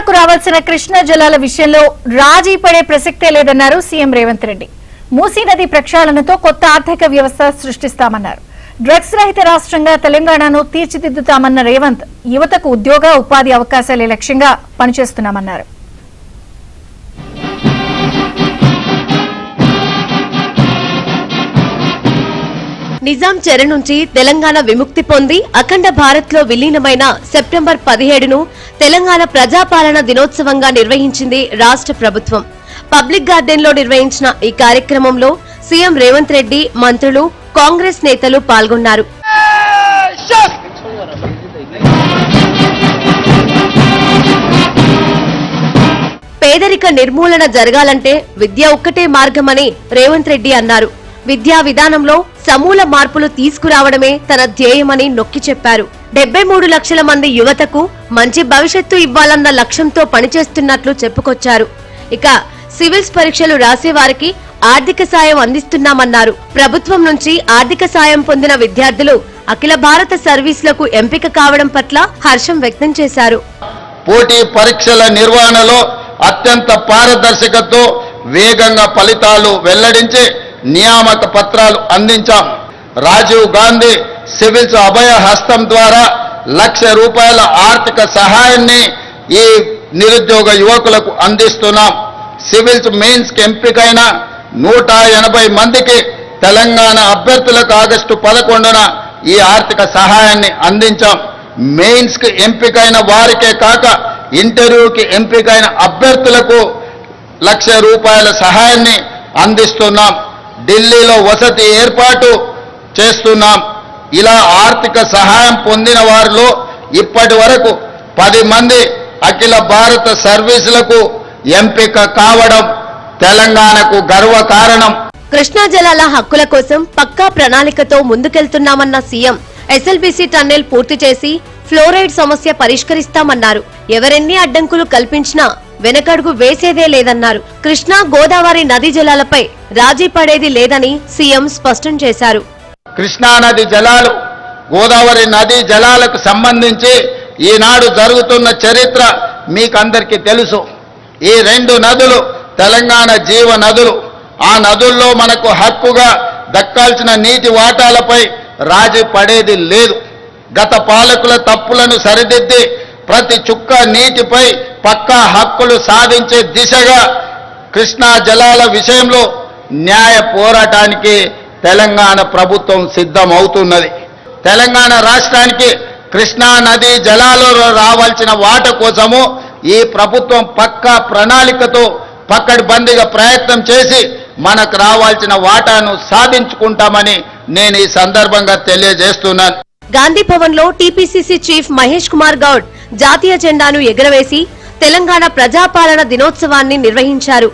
తెలంగాణకు రావాల్సిన కృష్ణా జలాల విషయంలో రాజీ పడే ప్రసక్తే లేదన్నారు సీఎం రేవంత్ రెడ్డి. మూసీ నది ప్రక్షాళనతో కొత్త ఆర్థిక వ్యవస్థ సృష్టిస్తామన్నారు. డ్రగ్స్ రహిత రాష్ట్రంగా తెలంగాణను తీర్చిదిద్దుతామన్న రేవంత్ యువతకు ఉద్యోగ ఉపాధి అవకాశాలే లక్ష్యంగా పనిచేస్తున్నామన్నారు. నిజాం చెర నుంచి తెలంగాణ విముక్తి పొంది అఖండ భారత్ లో విలీనమైన సెప్టెంబర్ 17ను తెలంగాణ ప్రజాపాలన దినోత్సవంగా నిర్వహించింది రాష్ట్ర ప్రభుత్వం. పబ్లిక్ గార్డెన్ లో నిర్వహించిన ఈ కార్యక్రమంలో సీఎం రేవంత్ రెడ్డి, మంత్రులు, కాంగ్రెస్ నేతలు పాల్గొన్నారు. పేదరిక నిర్మూలన జరగాలంటే విద్య ఒక్కటే మార్గమని రేవంత్ రెడ్డి అన్నారు. విద్యా విధానంలో సమూల మార్పులు తీసుకురావడమే తన ధ్యేయమని నొక్కి చెప్పారు. 73 లక్షల మంది యువతకు మంచి భవిష్యత్తు ఇవ్వాలన్న లక్ష్యంతో పనిచేస్తున్నట్లు చెప్పుకొచ్చారు. ఇక సివిల్స్ పరీక్షలు రాసేవారికి ఆర్థిక సాయం అందిస్తున్నామన్నారు. ప్రభుత్వం నుంచి ఆర్థిక సాయం పొందిన విద్యార్థులు అఖిల భారత సర్వీసులకు ఎంపిక కావడం పట్ల హర్షం వ్యక్తం చేశారు. పోటీ పరీక్షల నిర్వహణలో అత్యంత పారదర్శకతతో వేగంగా ఫలితాలు వెల్లడించి నియామక పత్రాలు అందించాం. రాజీవ్ గాంధీ సివిల్స్ అభయ హస్తం ద్వారా ₹1,00,000 ఆర్థిక సహాయాన్ని ఈ నిరుద్యోగ యువకులకు అందిస్తున్నాం. సివిల్స్ మెయిన్స్ కి ఎంపికైన 180 మందికి తెలంగాణ అభ్యర్థులకు ఆగస్టు 11న ఈ ఆర్థిక సహాయాన్ని అందించాం. మెయిన్స్ కి ఎంపికైన వారికే కాక ఇంటర్వ్యూకి ఎంపికైన అభ్యర్థులకు ₹1,00,000 సహాయాన్ని అందిస్తున్నాం. ఢిల్లీలో వసతి ఏర్పాటు చేస్తున్నాం. ఇలా ఆర్థిక సహాయం పొందిన వారిలో ఇప్పటి వరకు 10 మంది అఖిల భారత సర్వీసులకు ఎంపిక కావడం తెలంగాణకు గర్వకారణం. కృష్ణా జలాల హక్కుల కోసం పక్కా ప్రణాళికతో ముందుకెళ్తున్నామన్న సీఎం ఎస్ఎల్బీసీ టన్నెల్ పూర్తి చేసి ఫ్లోరైడ్ సమస్య పరిష్కరిస్తామన్నారు. ఎవరెన్ని అడ్డంకులు కల్పించినా వెనకడుగు వేసేదే లేదన్నారు. కృష్ణా గోదావరి నదీ జలాలపై రాజీ పడేది లేదని సీఎం స్పష్టం చేశారు. కృష్ణా నది జలాలు, గోదావరి నదీ జలాలకు సంబంధించి ఈనాడు జరుగుతున్న చరిత్ర మీకందరికీ తెలుసు. ఈ 2 నదులు తెలంగాణ జీవ నదులు. ఆ నదుల్లో మనకు హక్కుగా దక్కాల్సిన నీటి వాటాలపై రాజీ పడేది లేదు. గత పాలకుల తప్పులను సరిదిద్ది ప్రతి చుక్క నీటిపై పక్కా హక్కులు సాధించే దిశగా కృష్ణా జలాల విషయంలో న్యాయ పోరాటానికి తెలంగాణ ప్రభుత్వం సిద్ధమవుతున్నది. తెలంగాణ రాష్ట్రానికి కృష్ణా నదీ జలాలలో రావాల్సిన వాట కోసము ఈ ప్రభుత్వం పక్కా ప్రణాళికతో పకడ్బందీగా ప్రయత్నం చేసి మనకు రావాల్సిన వాటాను సాధించుకుంటామని నేను ఈ సందర్భంగా తెలియజేస్తున్నాను. గాంధీ భవన్ లో టీపీసీసీ చీఫ్ మహేష్ కుమార్ గౌడ్ జాతీయ జెండాను ఎగురవేసి తెలంగాణ ప్రజాపాలన దినోత్సవాన్ని నిర్వహించారు.